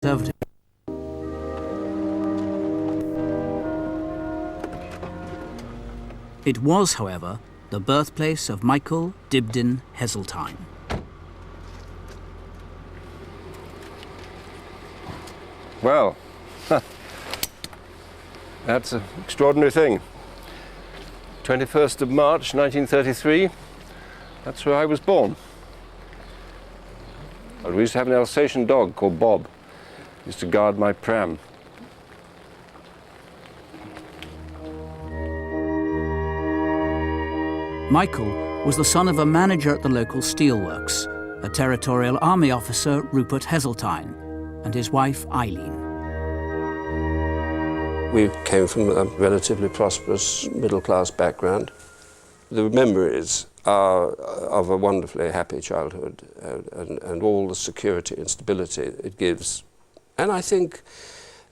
Conservative. It was, however, the birthplace of Michael Dibdin Heseltine. Well, that's an extraordinary thing. 21st of March 1933, that's where I was born. We used to have an Alsatian dog called Bob. He used to guard my pram. Michael was the son of a manager at the local steelworks, a Territorial Army officer, Rupert Heseltine, and his wife, Eileen. We came from a relatively prosperous middle-class background. The memories are of a wonderfully happy childhood and all the security and stability it gives. And I think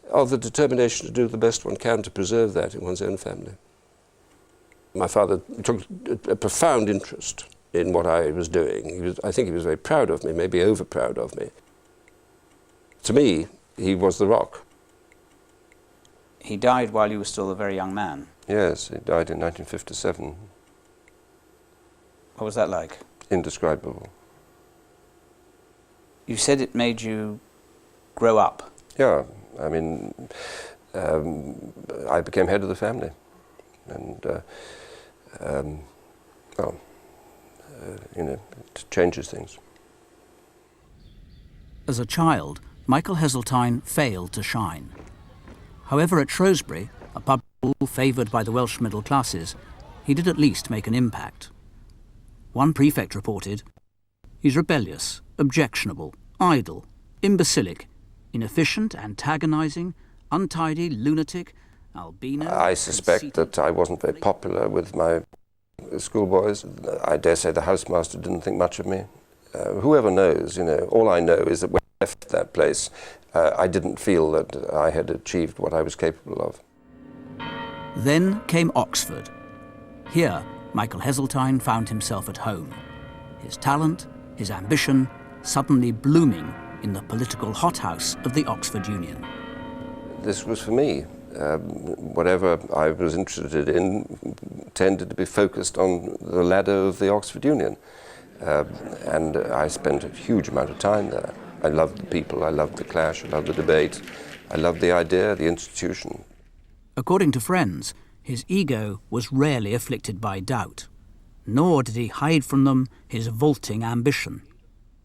of the determination to do the best one can to preserve that in one's own family. My father took a profound interest in what I was doing. I think he was very proud of me, maybe over-proud of me. To me, he was the rock. He died while you were still a very young man. Yes, he died in 1957. What was that like? Indescribable. You said it made you grow up. Yeah, I mean, I became head of the family. And, it changes things. As a child, Michael Heseltine failed to shine. However, at Shrewsbury, a pub favoured by the Welsh middle classes, he did at least make an impact. One prefect reported, "He's rebellious, objectionable, idle, imbecilic, inefficient, antagonising, untidy, lunatic, albino..." I suspect that I wasn't very popular with my schoolboys. I dare say the housemaster didn't think much of me. Whoever knows, all I know is that when I left that place, I didn't feel that I had achieved what I was capable of. Then came Oxford. Here, Michael Heseltine found himself at home. His talent, his ambition, suddenly blooming in the political hothouse of the Oxford Union. This was for me. Whatever I was interested in tended to be focused on the ladder of the Oxford Union. And I spent a huge amount of time there. I loved the people, I loved the clash, I loved the debate, I loved the idea, the institution. According to friends, his ego was rarely afflicted by doubt, nor did he hide from them his vaulting ambition.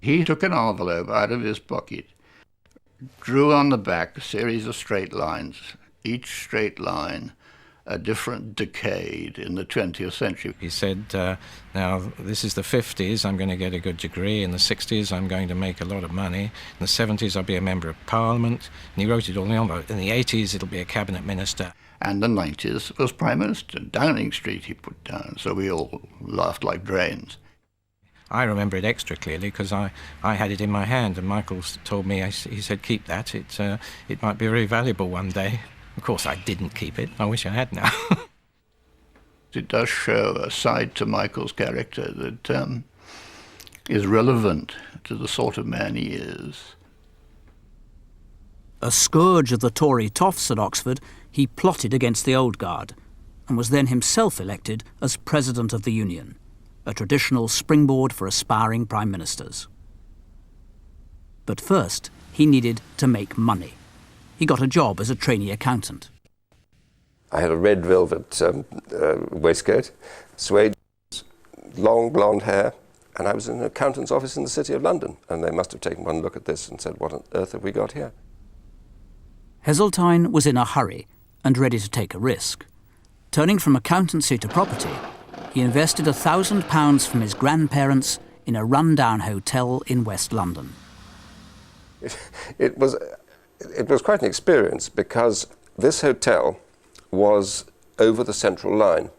He took an envelope out of his pocket, drew on the back a series of straight lines, each straight line a different decade in the 20th century. He said, now this is the 50s, I'm going to get a good degree. In the 60s, I'm going to make a lot of money. In the 70s, I'll be a member of Parliament. And he wrote it all in the envelope. In the 80s, it'll be a cabinet minister. And the 90s was Prime Minister. Downing Street he put down, so we all laughed like drains. I remember it extra clearly because I had it in my hand, and Michael told me, he said, keep that, it might be very valuable one day. Of course, I didn't keep it. I wish I had now. It does show a side to Michael's character that is relevant to the sort of man he is. A scourge of the Tory toffs at Oxford, he plotted against the old guard and was then himself elected as President of the Union, a traditional springboard for aspiring prime ministers. But first, he needed to make money. He got a job as a trainee accountant. I had a red velvet waistcoat, suede, long blonde hair, and I was in an accountant's office in the City of London, and they must have taken one look at this and said, what on earth have we got here? Heseltine was in a hurry and ready to take a risk. Turning from accountancy to property, he invested £1,000 from his grandparents in a run-down hotel in West London. It was quite an experience because this hotel was over the Central Line,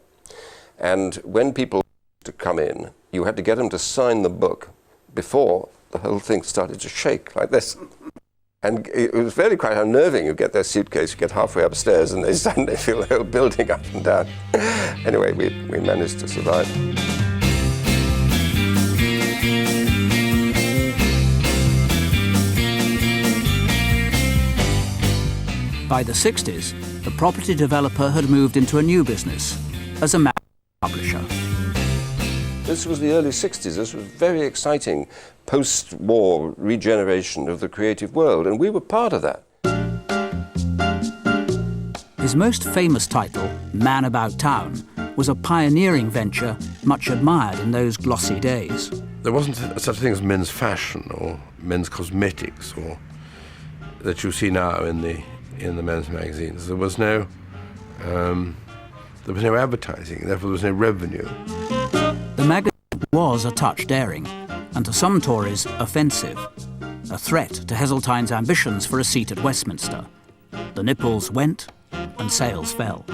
and when people to come in, you had to get them to sign the book before the whole thing started to shake like this. And it was really quite unnerving. You get their suitcase, you get halfway upstairs, and they suddenly feel the whole building up and down. Anyway, we managed to survive. By the 60s, the property developer had moved into a new business as a magazine publisher. This was the early 60s. This was very exciting post-war regeneration of the creative world, and we were part of that. His most famous title, Man About Town, was a pioneering venture much admired in those glossy days. There wasn't such a thing as men's fashion or men's cosmetics or that you see now in the men's magazines. There was no advertising, therefore there was no revenue. The magazine was a touch daring, and to some Tories offensive, a threat to Heseltine's ambitions for a seat at Westminster. The nipples went and sales fell.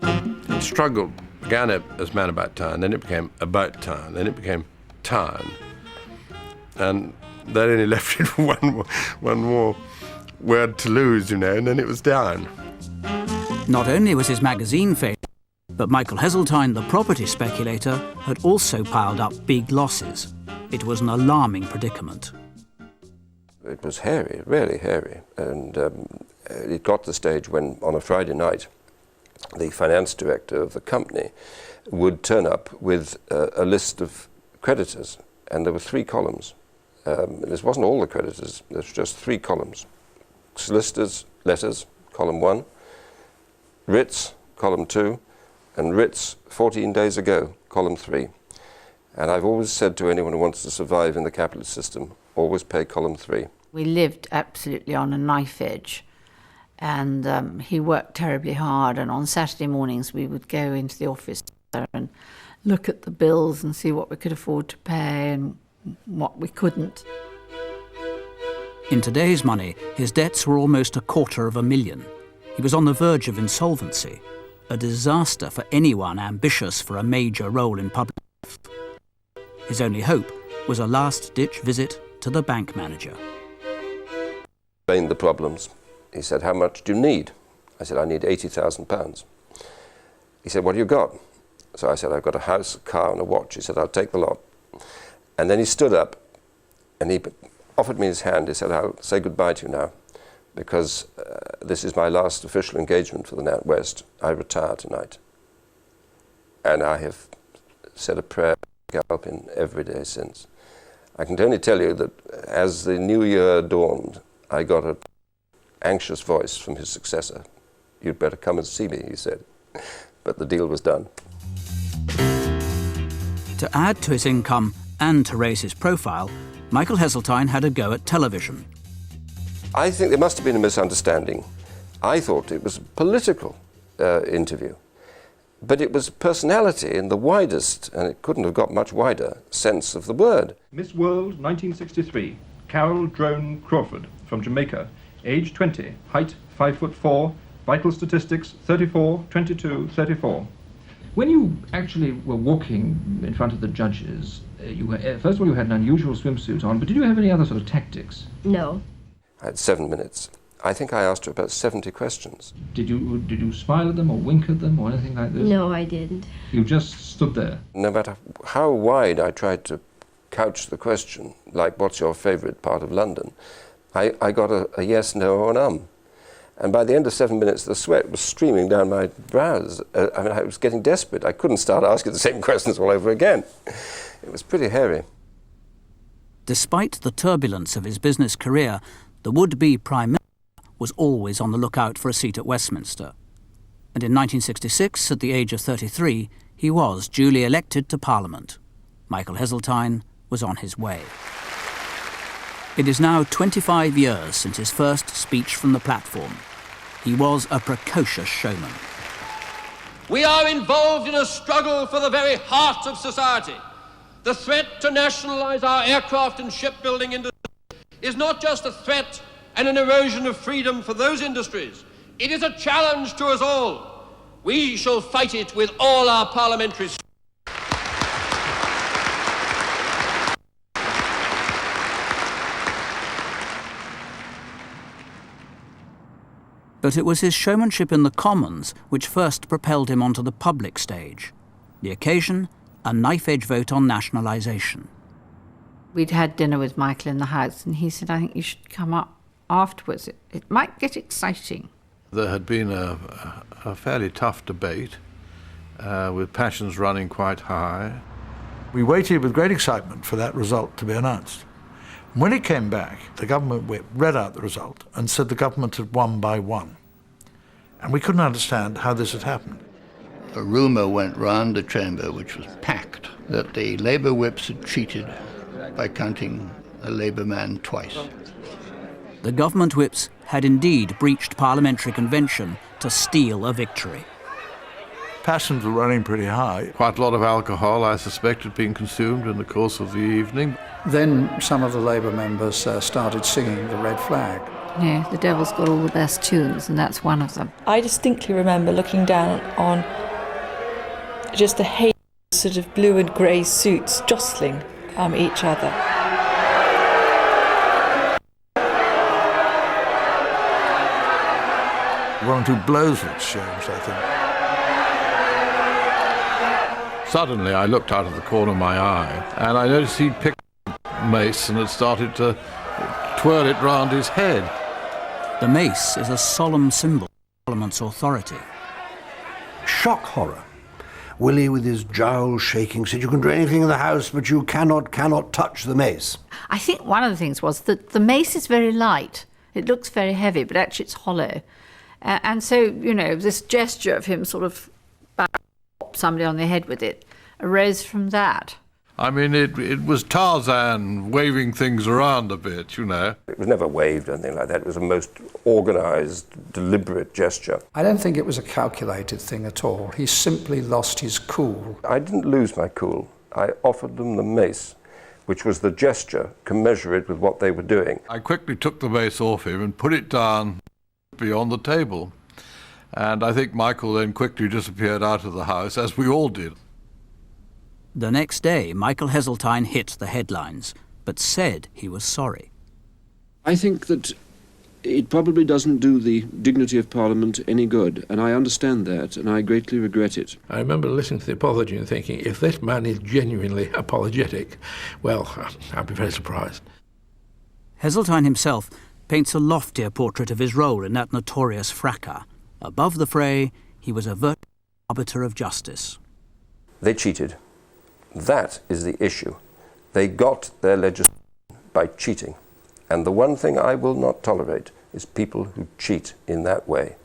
It struggled, began as Man About Town, then it became About Town, then it became Town. And that only left it one more word to lose, and then it was down. Not only was his magazine failing, but Michael Heseltine, the property speculator, had also piled up big losses. It was an alarming predicament. It was hairy, really hairy, and it got to the stage when, on a Friday night, the finance director of the company would turn up with a list of creditors, and there were 3 columns. This wasn't all the creditors, there was just 3 columns. Solicitors' letters, column 1, writs, column 2, and writs 14 days ago, column 3. And I've always said to anyone who wants to survive in the capitalist system, always pay column 3. We lived absolutely on a knife edge, and he worked terribly hard, and on Saturday mornings we would go into the office and look at the bills and see what we could afford to pay and what we couldn't. In today's money, his debts were almost $250,000. He was on the verge of insolvency, a disaster for anyone ambitious for a major role in public life. His only hope was a last-ditch visit to the bank manager. Explained the problems. He said, "How much do you need?" I said, "I need £80,000. He said, "What have you got?" So I said, "I've got a house, a car and a watch." He said, "I'll take the lot." And then he stood up and he offered me his hand. He said, "I'll say goodbye to you now, because this is my last official engagement for the Nat West. I retire tonight." And I have said a prayer to help him every day since. I can only tell you that as the new year dawned, I got an anxious voice from his successor. "You'd better come and see me," he said. But the deal was done. To add to his income and to raise his profile, Michael Heseltine had a go at television. I think there must have been a misunderstanding. I thought it was a political interview, but it was personality in the widest, and it couldn't have got much wider, sense of the word. Miss World 1963, Carol Drone Crawford from Jamaica, age 20, height 5'4", vital statistics 34, 22, 34. When you actually were walking in front of the judges, first of all you had an unusual swimsuit on, but did you have any other sort of tactics? No. I had 7 minutes. I think I asked her about 70 questions. Did you smile at them or wink at them or anything like this? No, I didn't. You just stood there? No matter how wide I tried to couch the question, like what's your favourite part of London, I got a yes, no or an And by the end of 7 minutes, the sweat was streaming down my brows. I was getting desperate. I couldn't start asking the same questions all over again. It was pretty hairy. Despite the turbulence of his business career, the would-be Prime Minister was always on the lookout for a seat at Westminster. And in 1966, at the age of 33, he was duly elected to Parliament. Michael Heseltine was on his way. It is now 25 years since his first speech from the platform. He was a precocious showman. We are involved in a struggle for the very heart of society. The threat to nationalise our aircraft and shipbuilding industry is not just a threat and an erosion of freedom for those industries. It is a challenge to us all. We shall fight it with all our parliamentary strength. But it was his showmanship in the Commons which first propelled him onto the public stage. The occasion, a knife-edge vote on nationalisation. We'd had dinner with Michael in the house, and he said, "I think you should come up afterwards, it might get exciting. There had been a fairly tough debate with passions running quite high. We waited with great excitement for that result to be announced. When it came back, the government whip read out the result and said the government had won by 1. And we couldn't understand how this had happened. A rumour went round the chamber, which was packed, that the Labour whips had cheated by counting a Labour man twice. The government whips had indeed breached parliamentary convention to steal a victory. Passions were running pretty high. Quite a lot of alcohol, I suspect, had been consumed in the course of the evening. Then some of the Labour members started singing the Red Flag. Yeah, the Devil's got all the best tunes, and that's one of them. I distinctly remember looking down on just a haze of sort of blue and grey suits jostling each other. One or two blows were exchanged, I think. Suddenly I looked out of the corner of my eye and I noticed he'd picked a mace and had started to twirl it round his head. The mace is a solemn symbol of Parliament's authority. Shock horror. Willie, with his jowls shaking, said, "You can do anything in the house, but you cannot touch the mace." I think one of the things was that the mace is very light. It looks very heavy, but actually it's hollow. And so, you know, this gesture of him sort of bop somebody on the head with it arose from that. I mean, it was Tarzan waving things around a bit, you know. It was never waved or anything like that. It was a most organised, deliberate gesture. I don't think it was a calculated thing at all. He simply lost his cool. I didn't lose my cool. I offered them the mace, which was the gesture commensurate with what they were doing. I quickly took the mace off him and put it down beyond the table. And I think Michael then quickly disappeared out of the house, as we all did. The next day, Michael Heseltine hit the headlines, but said he was sorry. I think that it probably doesn't do the dignity of Parliament any good, and I understand that, and I greatly regret it. I remember listening to the apology and thinking, if this man is genuinely apologetic, well, I'd be very surprised. Heseltine himself paints a loftier portrait of his role in that notorious fracas. Above the fray, he was a virtual arbiter of justice. They cheated. That is the issue. They got their legislation by cheating. And the one thing I will not tolerate is people who cheat in that way.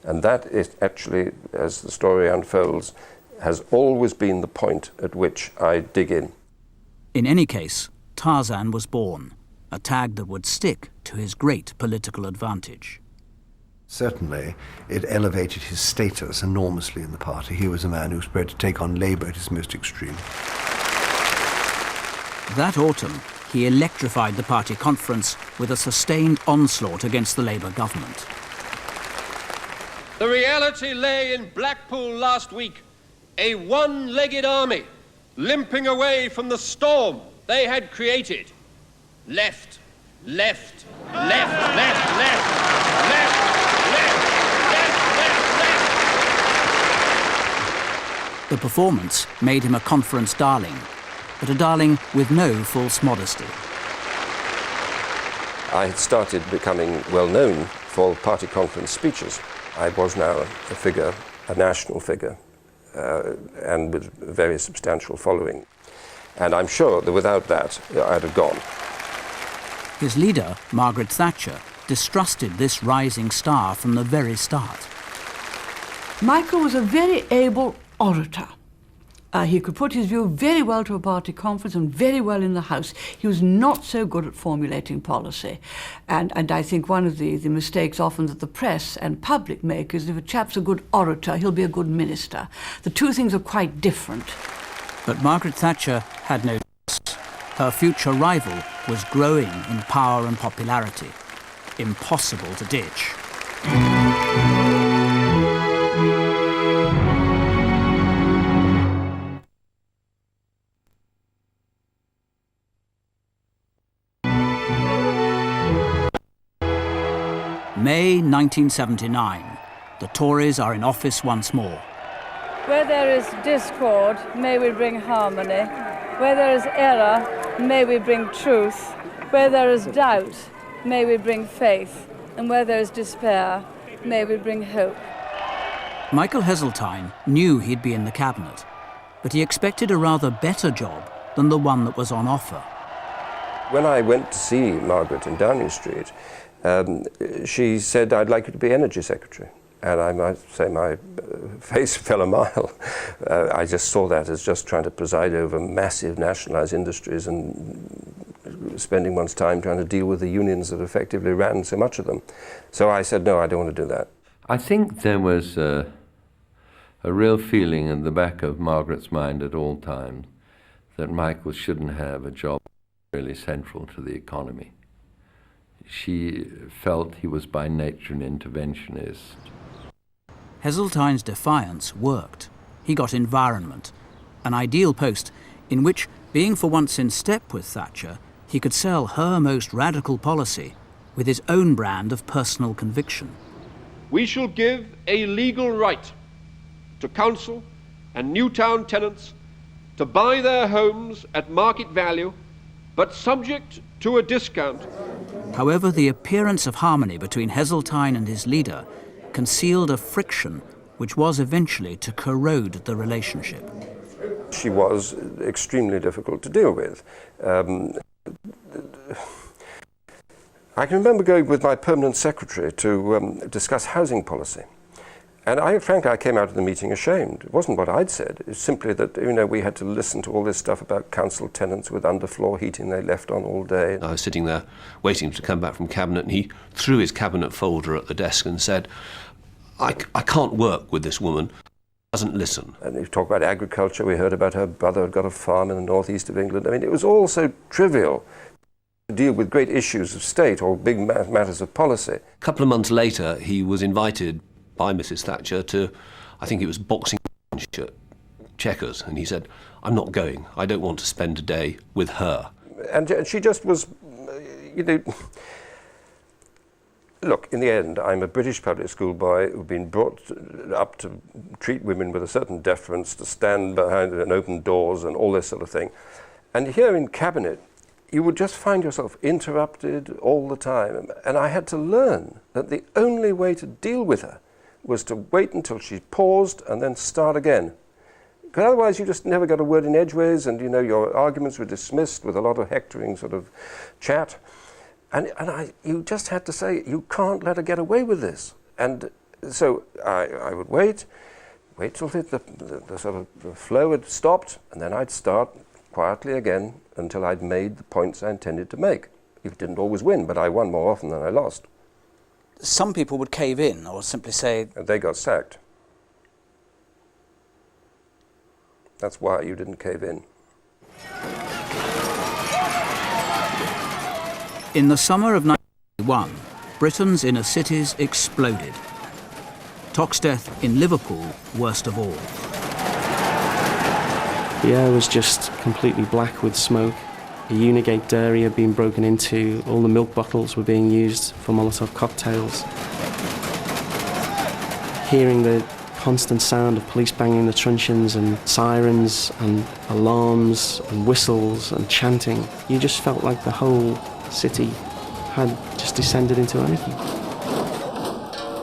And that is actually, as the story unfolds, has always been the point at which I dig in. In any case, Tarzan was born, a tag that would stick to his great political advantage. Certainly, it elevated his status enormously in the party. He was a man who was prepared to take on Labour at his most extreme. That autumn, he electrified the party conference with a sustained onslaught against the Labour government. The reality lay in Blackpool last week, a one-legged army limping away from the storm they had created. Left, left, left, left, left, left, left. The performance made him a conference darling, but a darling with no false modesty. I had started becoming well known for party conference speeches. I was now a figure, a national figure, and with a very substantial following. And I'm sure that without that, I'd have gone. His leader, Margaret Thatcher, distrusted this rising star from the very start. Michael was a very able orator. He could put his view very well to a party conference and very well in the House. He was not so good at formulating policy. And I think one of the mistakes often that the press and public make is if a chap's a good orator, he'll be a good minister. The two things are quite different. But Margaret Thatcher had no trust. Her future rival was growing in power and popularity. Impossible to ditch. May 1979. The Tories are in office once more. Where there is discord, may we bring harmony. Where there is error, may we bring truth. Where there is doubt, may we bring faith, and where there is despair, may we bring hope. Michael Heseltine knew he'd be in the cabinet, but he expected a rather better job than the one that was on offer. When I went to see Margaret in Downing Street, she said, "I'd like you to be Energy Secretary." And I might say my face fell a mile. I just saw that as just trying to preside over massive nationalised industries and spending one's time trying to deal with the unions that effectively ran so much of them. So I said, no, I don't want to do that. I think there was a real feeling in the back of Margaret's mind at all times that Michael shouldn't have a job really central to the economy. She felt he was by nature an interventionist. Heseltine's defiance worked. He got environment, an ideal post in which, being for once in step with Thatcher, he could sell her most radical policy with his own brand of personal conviction. We shall give a legal right to council and new town tenants to buy their homes at market value, but subject to a discount. However, the appearance of harmony between Heseltine and his leader concealed a friction which was eventually to corrode the relationship. She was extremely difficult to deal with. I can remember going with my permanent secretary to discuss housing policy. And frankly, I came out of the meeting ashamed. It wasn't what I'd said. It was simply that, we had to listen to all this stuff about council tenants with underfloor heating they left on all day. I was sitting there waiting to come back from cabinet, and he threw his cabinet folder at the desk and said, I can't work with this woman. Doesn't listen. And you talk about agriculture. We heard about her brother had got a farm in the northeast of England. I mean, it was all so trivial to deal with great issues of state or big matters of policy. A couple of months later, he was invited by Mrs. Thatcher to, I think it was boxing checkers, and he said, I'm not going. I don't want to spend a day with her. And she just was, look, in the end, I'm a British public school boy who've been brought up to treat women with a certain deference, to stand behind and open doors and all this sort of thing. And here in cabinet, you would just find yourself interrupted all the time. And I had to learn that the only way to deal with her was to wait until she paused and then start again. Because otherwise you just never got a word in edgeways, and your arguments were dismissed with a lot of hectoring sort of chat. And you just had to say, you can't let her get away with this. And so I would wait till the sort of the flow had stopped, and then I'd start quietly again until I'd made the points I intended to make. You didn't always win, but I won more often than I lost. Some people would cave in or simply say... And they got sacked. That's why you didn't cave in. In the summer of 1991, Britain's inner cities exploded. Toxteth in Liverpool, worst of all. The air was just completely black with smoke. The Unigate dairy had been broken into. All the milk bottles were being used for Molotov cocktails. Hearing the constant sound of police banging the truncheons and sirens and alarms and whistles and chanting, you just felt like the whole city had just descended into anarchy.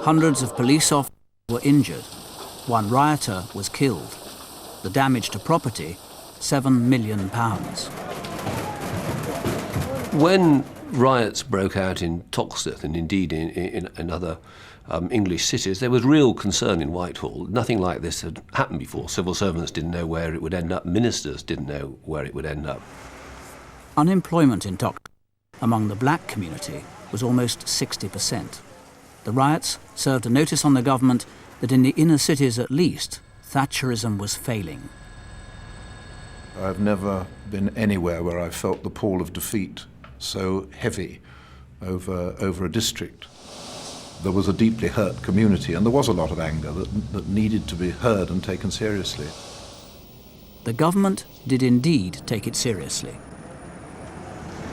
Hundreds of police officers were injured. One rioter was killed. The damage to property, £7 million. When riots broke out in Toxteth, and indeed in other English cities, there was real concern in Whitehall. Nothing like this had happened before. Civil servants didn't know where it would end up. Ministers didn't know where it would end up. Unemployment in Toxteth among the black community was almost 60%. The riots served a notice on the government that in the inner cities at least, Thatcherism was failing. I've never been anywhere where I've felt the pall of defeat so heavy over a district. There was a deeply hurt community, and there was a lot of anger that needed to be heard and taken seriously. The government did indeed take it seriously.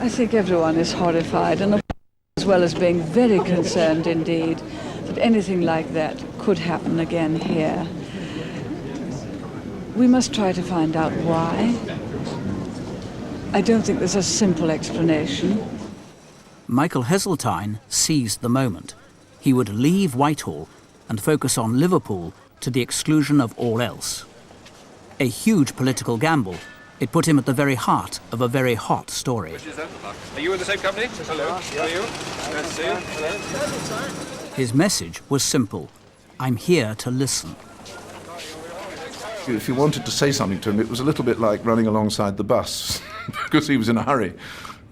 I think everyone is horrified, and as well as being very concerned indeed that anything like that could happen again here. We must try to find out why. I don't think there's a simple explanation. Michael Heseltine seized the moment. He would leave Whitehall and focus on Liverpool to the exclusion of all else. A huge political gamble. It put him at the very heart of a very hot story. Are you in the same company? Hello. How are you? Nice to see you. Hello. His message was simple. I'm here to listen. If you wanted to say something to him, it was a little bit like running alongside the bus, because he was in a hurry,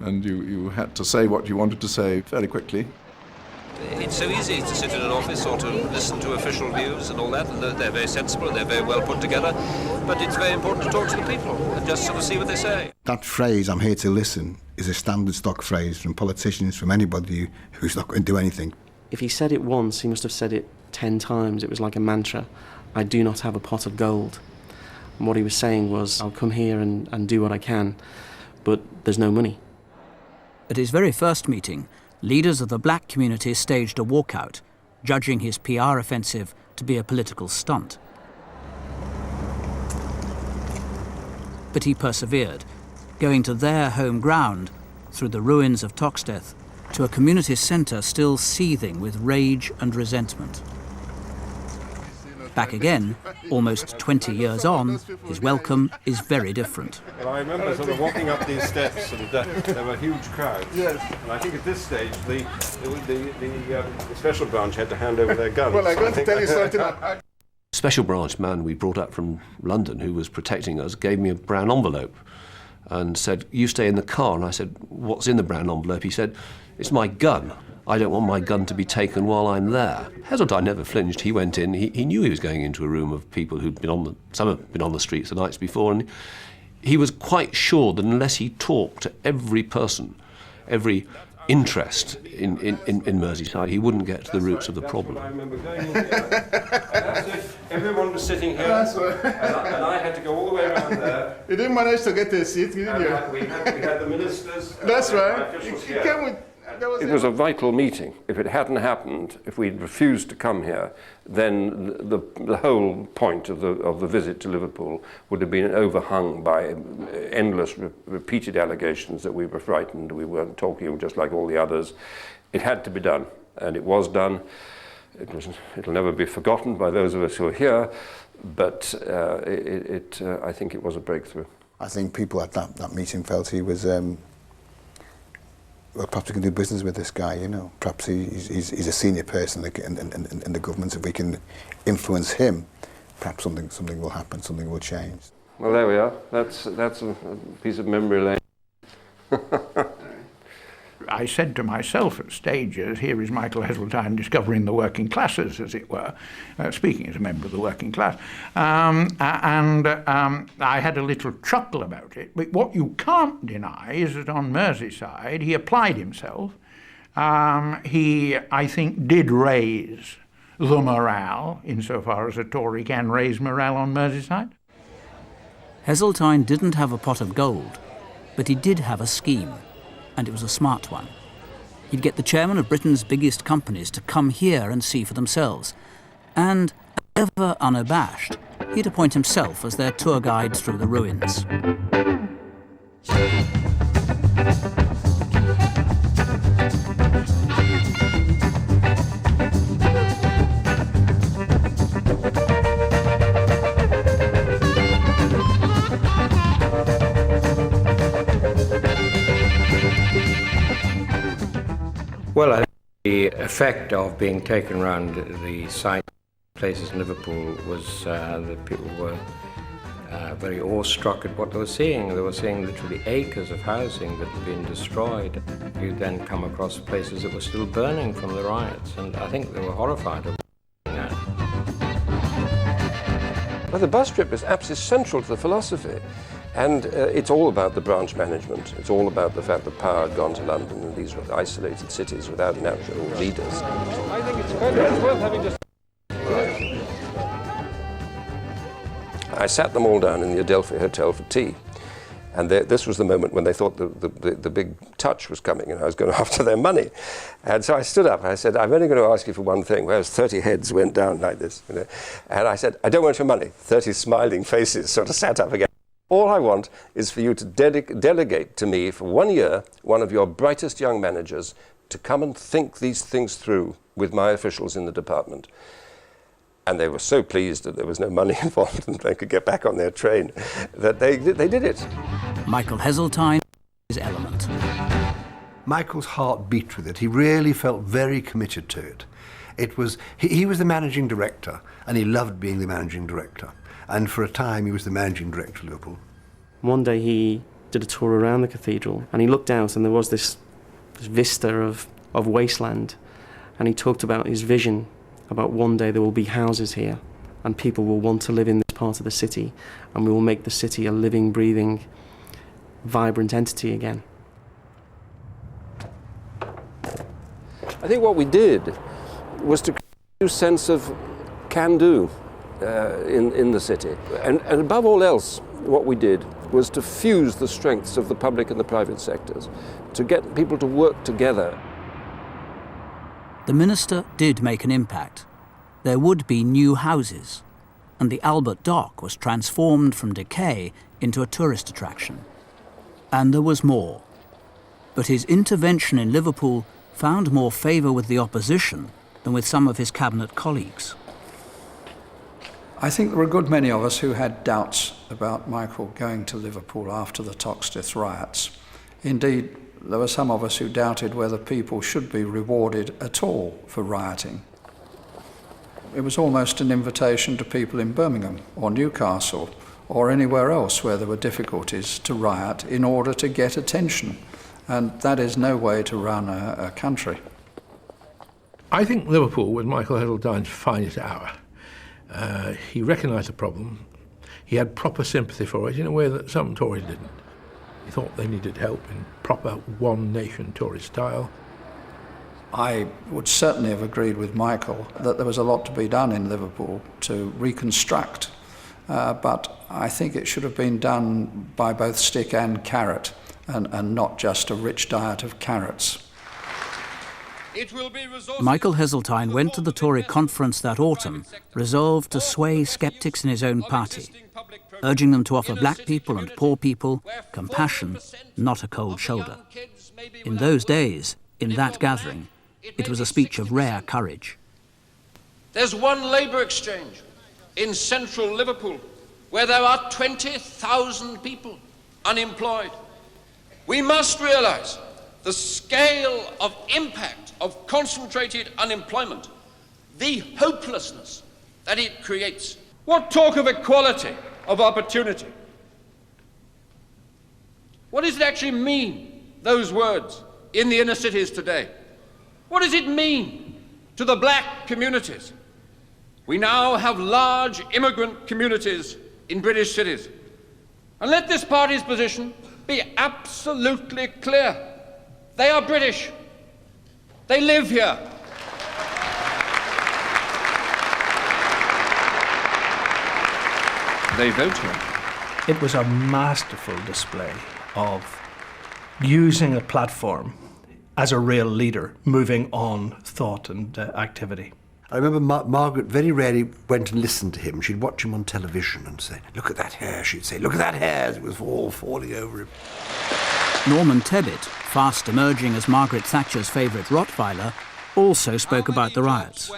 and you had to say what you wanted to say fairly quickly. It's so easy to sit in an office or to listen to official views and all that, and they're very sensible and they're very well put together, but it's very important to talk to the people and just sort of see what they say. That phrase, I'm here to listen, is a standard stock phrase from politicians, from anybody who's not going to do anything. If he said it once, he must have said it 10 times. It was like a mantra. I do not have a pot of gold. And what he was saying was, I'll come here and do what I can, but there's no money. At his very first meeting, leaders of the black community staged a walkout, judging his PR offensive to be a political stunt. But he persevered, going to their home ground, through the ruins of Toxteth, to a community centre still seething with rage and resentment. Back again, almost 20 years on, his welcome is very different. Well, I remember sort of walking up these steps, and there were huge crowds. Yes. And I think at this stage, the special branch had to hand over their guns. Well, I'm going to tell you something. Special branch man we brought up from London who was protecting us gave me a brown envelope and said, "You stay in the car." And I said, "What's in the brown envelope?" He said, "It's my gun. I don't want my gun to be taken while I'm there." Heseltine never flinched. He went in. He knew he was going into a room of people who'd been some had been on the streets the nights before, and he was quite sure that unless he talked to every person, every interest in Merseyside, he wouldn't get to the roots of the problem. I remember going in here, everyone was sitting here, and I had to go all the way around there. You didn't manage to get to a seat, did you? We had the ministers. That's right. Officials You here. came with. It was a vital meeting. If it hadn't happened, if we'd refused to come here, then the whole point of the visit to Liverpool would have been overhung by endless repeated allegations that we were frightened, we weren't talking just like all the others. It had to be done, and it was done. It'll never be forgotten by those of us who are here, but I think it was a breakthrough. I think people at that meeting felt he was, well, perhaps we can do business with this guy, you know. Perhaps he's a senior person in the government. If we can influence him, perhaps something will happen, something will change. Well, there we are. That's a piece of memory lane. I said to myself at stages, here is Michael Heseltine discovering the working classes, as it were, speaking as a member of the working class. I had a little chuckle about it. But what you can't deny is that on Merseyside, he applied himself. He, I think, did raise the morale, insofar as a Tory can raise morale on Merseyside. Heseltine didn't have a pot of gold, but he did have a scheme. And it was a smart one. He'd get the chairman of Britain's biggest companies to come here and see for themselves. And, ever unabashed, he'd appoint himself as their tour guide through the ruins. Well, I think the effect of being taken around the site places in Liverpool was that people were very awestruck at what they were seeing. They were seeing literally acres of housing that had been destroyed. You then come across places that were still burning from the riots, and I think they were horrified at that. Well, the bus trip is absolutely central to the philosophy. And it's all about the branch management. It's all about the fact that power had gone to London and these were isolated cities without natural leaders. I think it's worth having just... I sat them all down in the Adelphi Hotel for tea. And this was the moment when they thought the big touch was coming and I was going after their money. And so I stood up and I said, "I'm only going to ask you for one thing." Whereas 30 heads went down like this. You know? And I said, "I don't want your money." 30 smiling faces sort of sat up again. All I want is for you to delegate to me for 1 year one of your brightest young managers to come and think these things through with my officials in the department. And they were so pleased that there was no money involved and they could get back on their train that they did it. Michael Heseltine, his element. Michael's heart beat with it. He really felt very committed to it. He was the managing director, and he loved being the managing director. And for a time, he was the managing director of Liverpool. One day he did a tour around the cathedral, and he looked out, and there was this vista of wasteland. And he talked about his vision, about one day there will be houses here, and people will want to live in this part of the city, and we will make the city a living, breathing, vibrant entity again. I think what we did was to create a new sense of can-do in the city. And above all else, what we did was to fuse the strengths of the public and the private sectors, to get people to work together. The minister did make an impact. There would be new houses, and the Albert Dock was transformed from decay into a tourist attraction. And there was more. But his intervention in Liverpool found more favour with the opposition than with some of his cabinet colleagues. I think there were a good many of us who had doubts about Michael going to Liverpool after the Toxteth riots. Indeed, there were some of us who doubted whether people should be rewarded at all for rioting. It was almost an invitation to people in Birmingham or Newcastle or anywhere else where there were difficulties to riot in order to get attention. And that is no way to run a country. I think Liverpool was Michael Heseltine's finest hour. He recognised the problem. He had proper sympathy for it in a way that some Tories didn't. He thought they needed help in proper one-nation Tory style. I would certainly have agreed with Michael that there was a lot to be done in Liverpool to reconstruct, but I think it should have been done by both stick and carrot, and not just a rich diet of carrots. Michael Heseltine went to the Tory conference that autumn, resolved to sway sceptics in his own party, urging them to offer black people and poor people compassion, not a cold shoulder. In those days, in that gathering, it was a speech of rare courage. There's one labour exchange in central Liverpool where there are 20,000 people unemployed. We must realise the scale of impact of concentrated unemployment, the hopelessness that it creates. What talk of equality, of opportunity? What does it actually mean, those words, in the inner cities today? What does it mean to the black communities? We now have large immigrant communities in British cities. And let this party's position be absolutely clear. They are British. They live here. They vote here. It was a masterful display of using a platform as a real leader, moving on thought and activity. I remember Margaret very rarely went and listened to him. She'd watch him on television and say, "Look at that hair," she'd say, "Look at that hair," as it was all falling over him. Norman Tebbit, fast emerging as Margaret Thatcher's favourite Rottweiler, also spoke about the riots.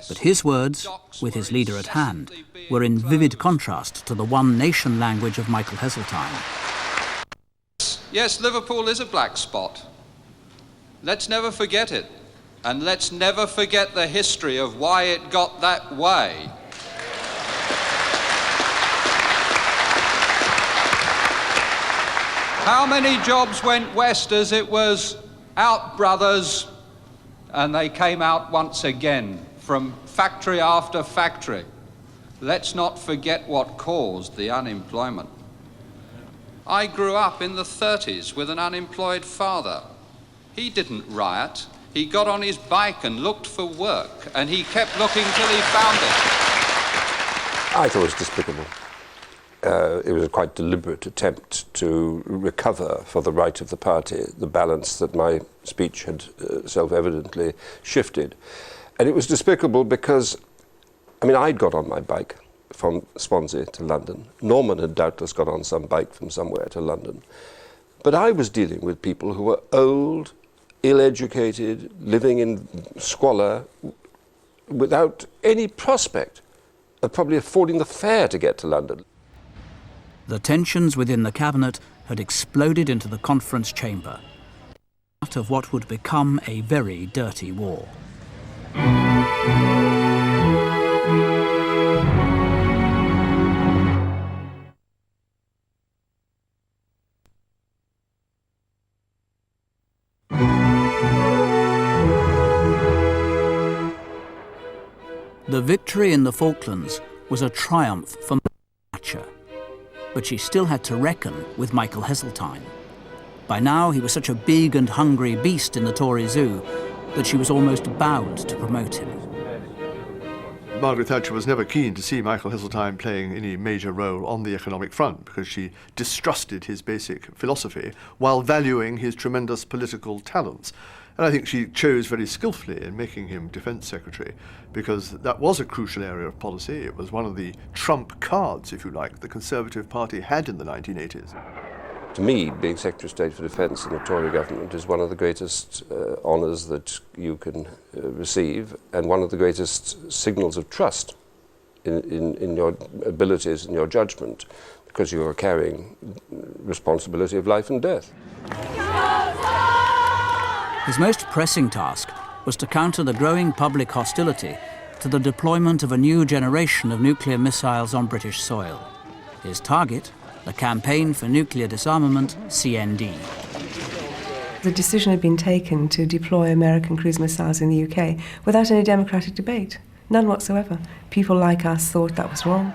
But his words, with his leader at hand, were in vivid contrast to the one-nation language of Michael Heseltine. Yes, Liverpool is a black spot. Let's never forget it. And let's never forget the history of why it got that way. How many jobs went west as it was out, brothers, and they came out once again from factory after factory. Let's not forget what caused the unemployment. I grew up in the 30s with an unemployed father. He didn't riot. He got on his bike and looked for work, and he kept looking till he found it. I thought it was despicable. It was a quite deliberate attempt to recover for the right of the party the balance that my speech had self-evidently shifted. And it was despicable because, I mean, I'd got on my bike from Swansea to London. Norman had doubtless got on some bike from somewhere to London. But I was dealing with people who were old, ill-educated, living in squalor, without any prospect of probably affording the fare to get to London. The tensions within the cabinet had exploded into the conference chamber, part of what would become a very dirty war. The victory in the Falklands was a triumph for Thatcher, but she still had to reckon with Michael Heseltine. By now he was such a big and hungry beast in the Tory zoo that she was almost bound to promote him. Margaret Thatcher was never keen to see Michael Heseltine playing any major role on the economic front because she distrusted his basic philosophy while valuing his tremendous political talents. And I think she chose very skillfully in making him Defence Secretary because that was a crucial area of policy. It was one of the trump cards, if you like, the Conservative Party had in the 1980s. To me, being Secretary of State for Defence in the Tory government is one of the greatest honours that you can receive and one of the greatest signals of trust in your abilities and your judgment, because you are carrying responsibility of life and death. His most pressing task was to counter the growing public hostility to the deployment of a new generation of nuclear missiles on British soil. His target, the Campaign for Nuclear Disarmament, CND. The decision had been taken to deploy American cruise missiles in the UK without any democratic debate. None whatsoever. People like us thought that was wrong.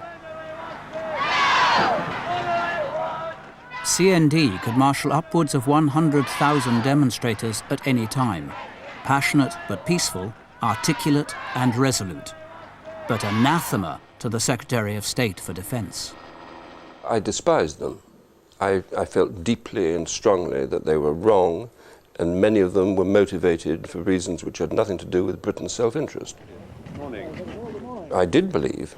CND could marshal upwards of 100,000 demonstrators at any time, passionate but peaceful, articulate and resolute, but anathema to the Secretary of State for Defence. I despised them. I felt deeply and strongly that they were wrong, and many of them were motivated for reasons which had nothing to do with Britain's self-interest. I do believe,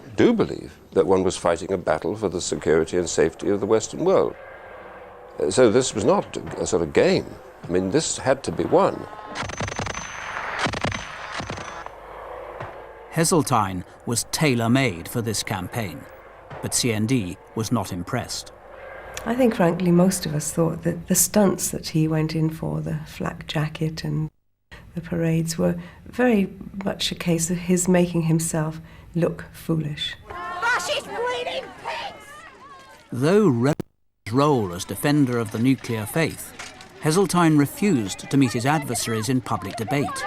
that one was fighting a battle for the security and safety of the Western world. So this was not a sort of game. I mean, this had to be won. Heseltine was tailor-made for this campaign, but CND was not impressed. I think, frankly, most of us thought that the stunts that he went in for, the flak jacket and the parades, were very much a case of his making himself look foolish. Fascist bleeding pigs! Though his role as defender of the nuclear faith, Heseltine refused to meet his adversaries in public debate.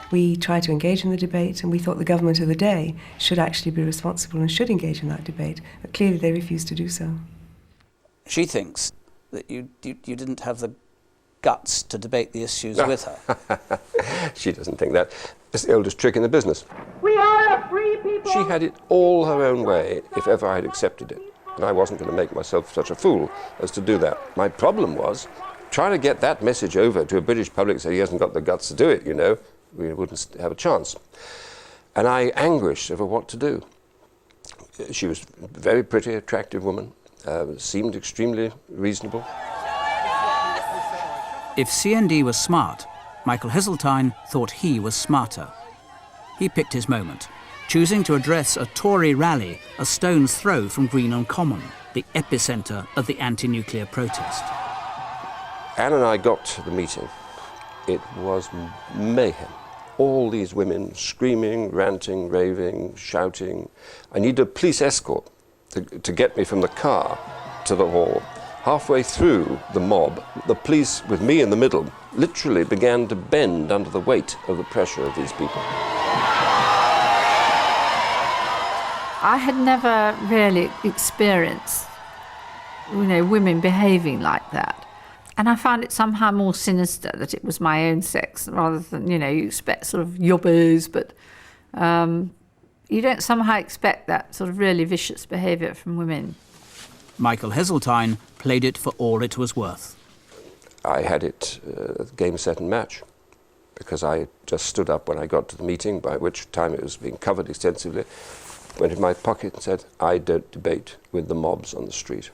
We tried to engage in the debate, and we thought the government of the day should actually be responsible and should engage in that debate, but clearly they refused to do so. She thinks that you didn't have the guts to debate the issues with her. She doesn't think that. It's the oldest trick in the business. We are a free people! She had it all her own way if ever I had accepted it, and I wasn't going to make myself such a fool as to do that. My problem was trying to get that message over to a British public so he hasn't got the guts to do it, you know. We wouldn't have a chance. And I anguished over what to do. She was a very pretty, attractive woman, seemed extremely reasonable. If CND was smart, Michael Heseltine thought he was smarter. He picked his moment, choosing to address a Tory rally a stone's throw from Green on Common, the epicentre of the anti-nuclear protest. Anne and I got to the meeting. It was mayhem. All these women screaming, ranting, raving, shouting. I needed a police escort to get me from the car to the hall. Halfway through the mob, the police, with me in the middle, literally began to bend under the weight of the pressure of these people. I had never really experienced, women behaving like that. And I found it somehow more sinister that it was my own sex, rather than, you expect sort of yobbers, but you don't somehow expect that sort of really vicious behaviour from women. Michael Heseltine played it for all it was worth. I had it game, set and match, because I just stood up when I got to the meeting, by which time it was being covered extensively. went in my pocket and said, I don't debate with the mobs on the street.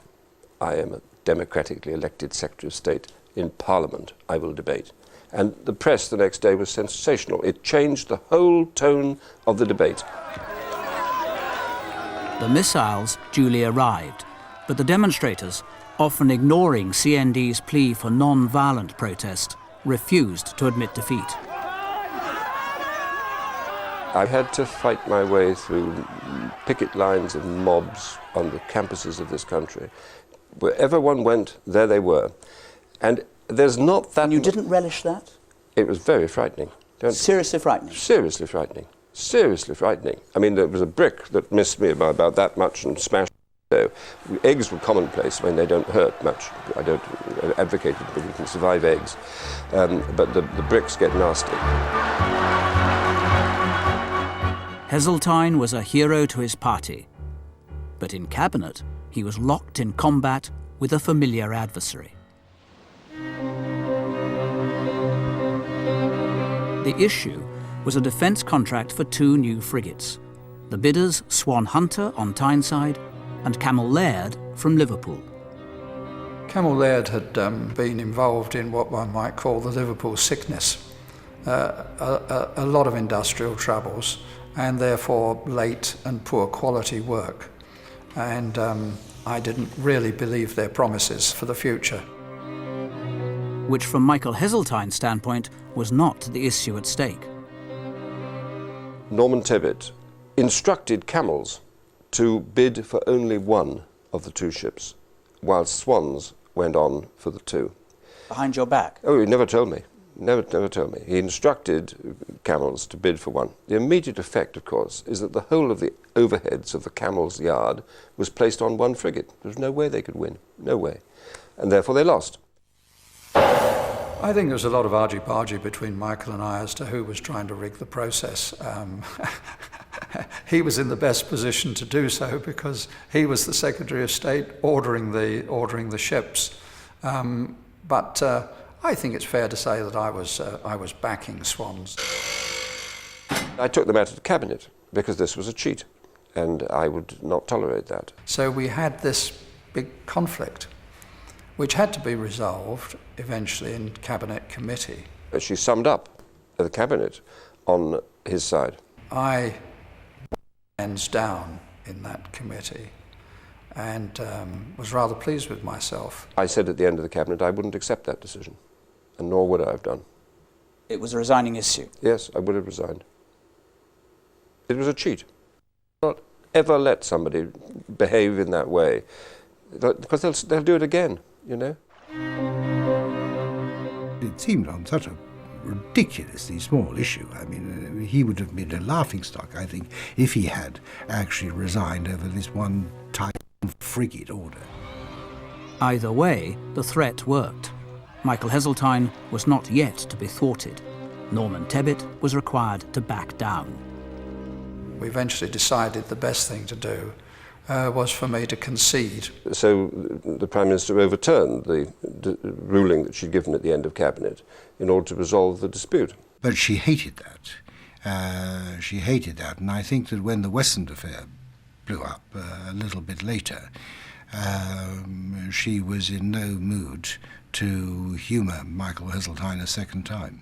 I am a democratically elected Secretary of State. In Parliament, I will debate. And the press the next day was sensational. It changed the whole tone of the debate. The missiles duly arrived, but the demonstrators, often ignoring CND's plea for non-violent protest, refused to admit defeat. I had to fight my way through picket lines of mobs on the campuses of this country. Wherever one went, there they were. And there's not that... And you didn't relish that? It was very frightening. Seriously frightening? Seriously frightening. Seriously frightening. I mean, there was a brick that missed me by about that much and smashed. So eggs were commonplace. I mean, they don't hurt much. I don't advocate it, but you can survive eggs. But the bricks get nasty. Heseltine was a hero to his party. But in cabinet, he was locked in combat with a familiar adversary. The issue was a defence contract for 2 new frigates, the bidders Swan Hunter on Tyneside and Camel Laird from Liverpool. Camel Laird had been involved in what one might call the Liverpool sickness, a lot of industrial troubles and therefore late and poor quality work. And I didn't really believe their promises for the future. Which from Michael Heseltine's standpoint was not the issue at stake. Norman Tebbit instructed Camels to bid for only one of the 2 ships, while Swans went on for the 2. Behind your back? Oh, he never told me. Never told me. He instructed Camels to bid for one. The immediate effect, of course, is that the whole of the overheads of the Camels' yard was placed on one frigate. There was no way they could win. No way. And therefore they lost. I think there was a lot of argy-bargy between Michael and I as to who was trying to rig the process. He was in the best position to do so because he was the Secretary of State ordering the ships. But I think it's fair to say that I was backing Swans. I took the matter to Cabinet because this was a cheat, and I would not tolerate that. So we had this big conflict, which had to be resolved eventually in Cabinet Committee. She summed up the Cabinet on his side. I hands down in that committee and was rather pleased with myself. I said at the end of the Cabinet I wouldn't accept that decision, and nor would I have done. It was a resigning issue? Yes, I would have resigned. It was a cheat. Not ever let somebody behave in that way, because they'll do it again, you know. It seemed on such a ridiculously small issue. I mean, he would have been a laughingstock, I think, if he had actually resigned over this one tiny frigate order. Either way, the threat worked. Michael Heseltine was not yet to be thwarted. Norman Tebbit was required to back down. We eventually decided the best thing to do was for me to concede. So the Prime Minister overturned the ruling that she'd given at the end of Cabinet in order to resolve the dispute. But she hated that. She hated that, and I think that when the Westland affair blew up a little bit later, she was in no mood to humour Michael Heseltine a second time.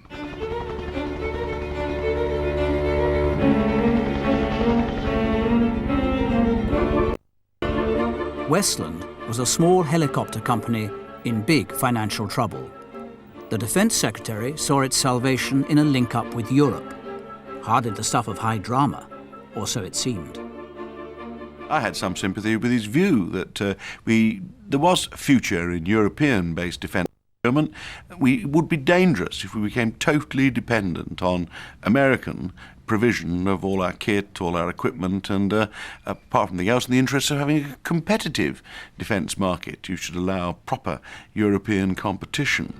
Westland was a small helicopter company in big financial trouble. The Defence Secretary saw its salvation in a link-up with Europe. Hardly the stuff of high drama, or so it seemed. I had some sympathy with his view that there was a future in European-based defence procurement. It would be dangerous if we became totally dependent on American provision of all our kit, all our equipment, and apart from anything else, in the interest of having a competitive defence market, you should allow proper European competition.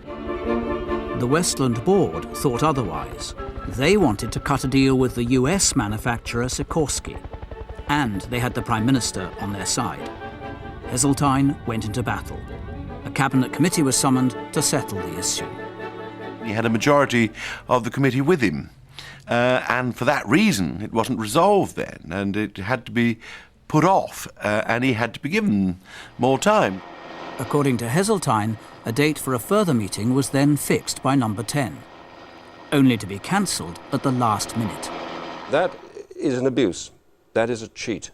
The Westland Board thought otherwise. They wanted to cut a deal with the US manufacturer Sikorsky, and they had the Prime Minister on their side. Heseltine went into battle. A cabinet committee was summoned to settle the issue. He had a majority of the committee with him. and for that reason it wasn't resolved then, and it had to be put off, and he had to be given more time. According to Heseltine, a date for a further meeting was then fixed by Number 10, only to be cancelled at the last minute. That is an abuse. That is a cheat.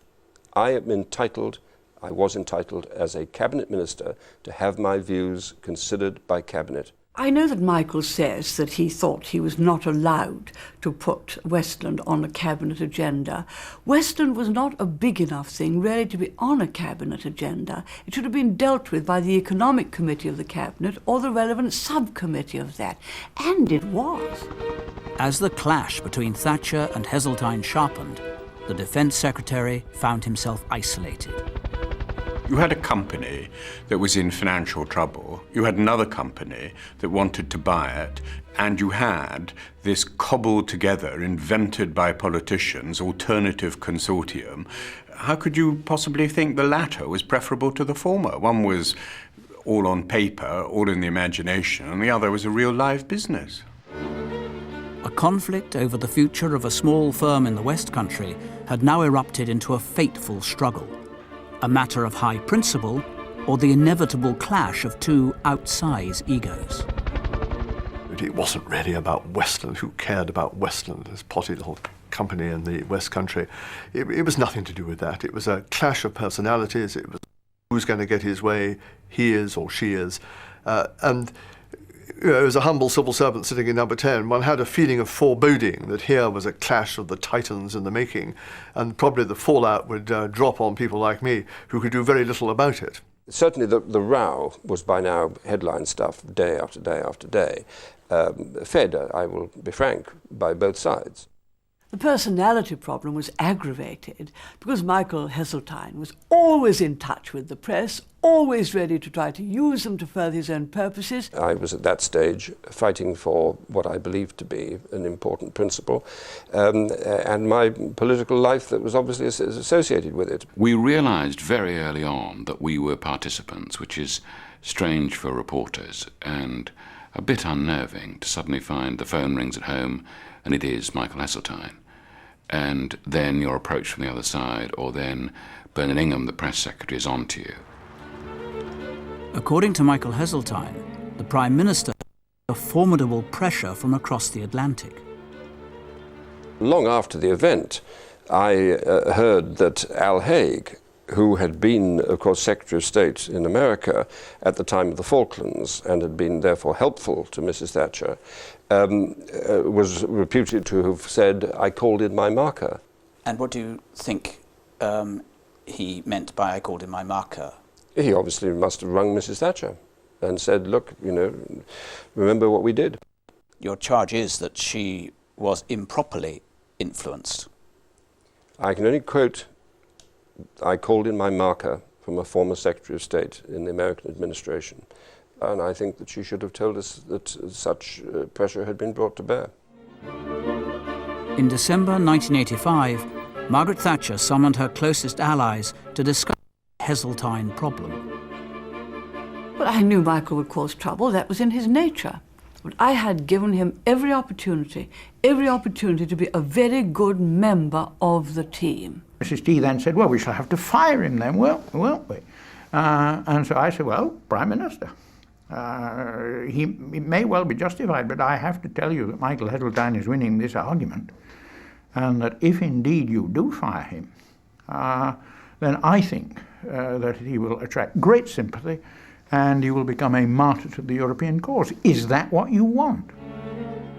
I was entitled as a cabinet minister to have my views considered by cabinet. I know that Michael says that he thought he was not allowed to put Westland on a cabinet agenda. Westland was not a big enough thing really to be on a cabinet agenda. It should have been dealt with by the Economic Committee of the Cabinet or the relevant subcommittee of that. And it was. As the clash between Thatcher and Heseltine sharpened, the Defence Secretary found himself isolated. You had a company that was in financial trouble, you had another company that wanted to buy it, and you had this cobbled together, invented by politicians, alternative consortium. How could you possibly think the latter was preferable to the former? One was all on paper, all in the imagination, and the other was a real live business. A conflict over the future of a small firm in the West Country had now erupted into a fateful struggle. A matter of high principle, or the inevitable clash of two outsize egos. It wasn't really about Westland. Who cared about Westland, this potty little company in the West Country? It was nothing to do with that. It was a clash of personalities. It was who's going to get his way, he is or she is. And as a humble civil servant sitting in Number 10, one had a feeling of foreboding that here was a clash of the titans in the making, and probably the fallout would drop on people like me who could do very little about it. Certainly the row was by now headline stuff day after day after day, fed, I will be frank, by both sides. The personality problem was aggravated because Michael Heseltine was always in touch with the press, always ready to try to use them to further his own purposes. I was at that stage fighting for what I believed to be an important principle, and my political life that was obviously associated with it. We realised very early on that we were participants, which is strange for reporters and a bit unnerving to suddenly find the phone rings at home and it is Michael Heseltine. And then you're approached from the other side, or then Bernard Ingham, the press secretary, is on to you. According to Michael Heseltine, the Prime Minister a formidable pressure from across the Atlantic. Long after the event, I heard that Al Haig, who had been, of course, Secretary of State in America at the time of the Falklands and had been therefore helpful to Mrs. Thatcher, was reputed to have said, "I called in my marker." And what do you think he meant by "I called in my marker"? He obviously must have rung Mrs. Thatcher and said, "Look, you know, remember what we did." Your charge is that she was improperly influenced. I can only quote, "I called in my marker," from a former Secretary of State in the American administration. And I think that she should have told us that such pressure had been brought to bear. In December 1985, Margaret Thatcher summoned her closest allies to discuss the Heseltine problem. Well, I knew Michael would cause trouble. That was in his nature. But I had given him every opportunity to be a very good member of the team. Mrs. T then said, well, we shall have to fire him then, won't we? And so I said, well, Prime Minister. He may well be justified, but I have to tell you that Michael Heseltine is winning this argument, and that if indeed you do fire him, then I think that he will attract great sympathy and he will become a martyr to the European cause. Is that what you want?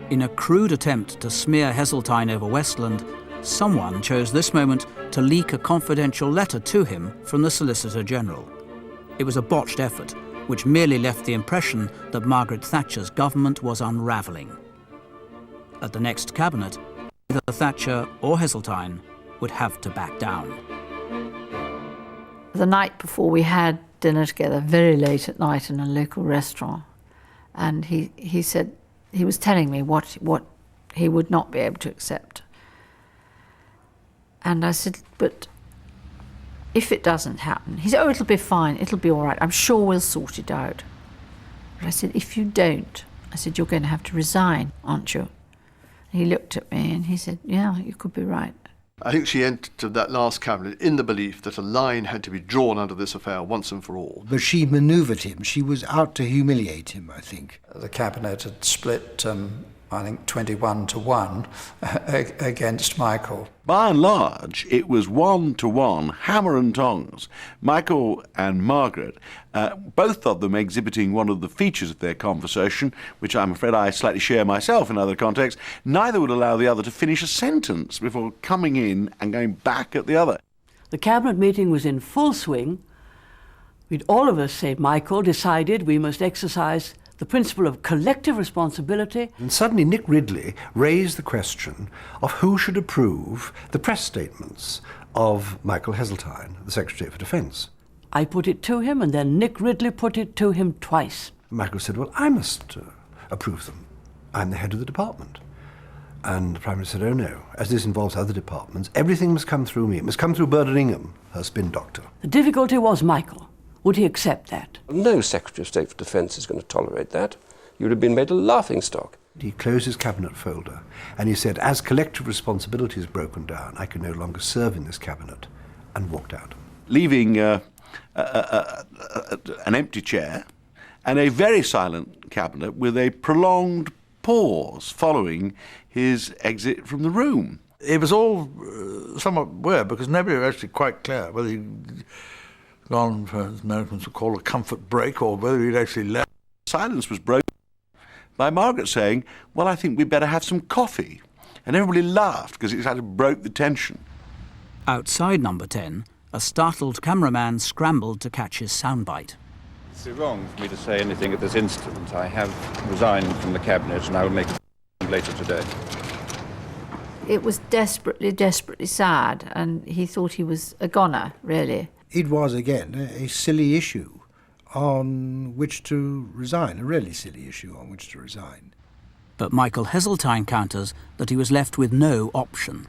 In a crude attempt to smear Heseltine over Westland, someone chose this moment to leak a confidential letter to him from the Solicitor General. It was a botched effort, which merely left the impression that Margaret Thatcher's government was unravelling. At the next cabinet, either Thatcher or Heseltine would have to back down. The night before, we had dinner together, very late at night in a local restaurant, and he said, he was telling me what he would not be able to accept. And I said, but if it doesn't happen, he said, oh, it'll be fine, it'll be all right, I'm sure we'll sort it out. But I said, if you don't, I said, you're going to have to resign, aren't you? He looked at me and he said, yeah, you could be right. I think she entered that last cabinet in the belief that a line had to be drawn under this affair once and for all. But she manoeuvred him. She was out to humiliate him, I think. The cabinet had split, I think, 21-1 against Michael. By and large, it was 1-1, hammer and tongs. Michael and Margaret, both of them exhibiting one of the features of their conversation, which I'm afraid I slightly share myself in other contexts. Neither would allow the other to finish a sentence before coming in and going back at the other. The cabinet meeting was in full swing. We'd all of us, say Michael, decided we must exercise the principle of collective responsibility. And suddenly Nick Ridley raised the question of who should approve the press statements of Michael Heseltine, the Secretary for Defence. I put it to him, and then Nick Ridley put it to him twice. Michael said, well, I must approve them. I'm the head of the department. And the Prime Minister said, oh no, as this involves other departments, everything must come through me. It must come through Bernard Ingham, her spin doctor. The difficulty was Michael. Would he accept that? No Secretary of State for Defence is going to tolerate that. You would have been made a laughingstock. He closed his cabinet folder and he said, as collective responsibility is broken down, I can no longer serve in this cabinet, and walked out. Leaving an empty chair and a very silent cabinet with a prolonged pause following his exit from the room. It was all somewhat weird because nobody was actually quite clear whether he'd gone for, as Americans would call, a comfort break, or whether he'd actually left. Silence was broken by Margaret saying, well, I think we'd better have some coffee. And everybody laughed because it kind of broke the tension. Outside number 10, a startled cameraman scrambled to catch his soundbite. It's wrong for me to say anything at this instant. I have resigned from the cabinet and I will make a later today. It was desperately, desperately sad, and he thought he was a goner, really. It was, again, a silly issue on which to resign, a really silly issue on which to resign. But Michael Heseltine counters that he was left with no option.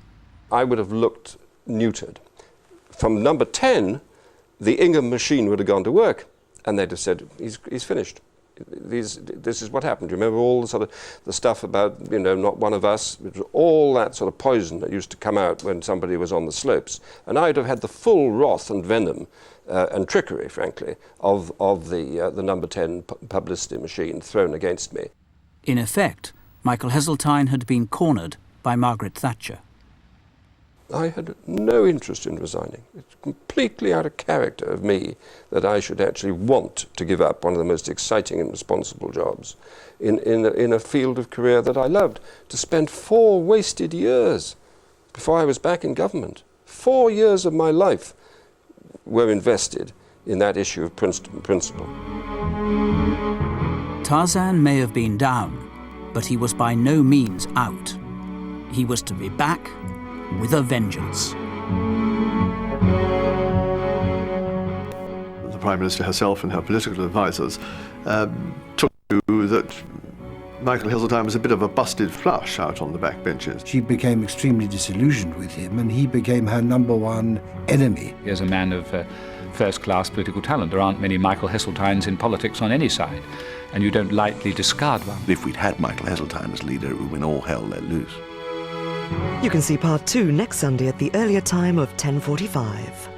I would have looked neutered. From number 10, the Ingham machine would have gone to work, and they'd have said, he's finished. This is what happened. Do you remember all the sort of the stuff about, not one of us? It was all that sort of poison that used to come out when somebody was on the slopes. And I'd have had the full wrath and venom and trickery, frankly, of the number 10 publicity machine thrown against me. In effect, Michael Heseltine had been cornered by Margaret Thatcher. I had no interest in resigning. It's completely out of character of me that I should actually want to give up one of the most exciting and responsible jobs in a field of career that I loved, to spend 4 wasted years before I was back in government. 4 years of my life were invested in that issue of principle. Tarzan may have been down, but he was by no means out. He was to be back with a vengeance. The Prime Minister herself and her political advisers took to that Michael Heseltine was a bit of a busted flush out on the backbenches. She became extremely disillusioned with him, and he became her number 1 enemy. He is a man of first-class political talent. There aren't many Michael Heseltines in politics on any side, and you don't lightly discard one. If we'd had Michael Heseltine as leader, it would have been all hell let loose. You can see part 2 next Sunday at the earlier time of 10:45.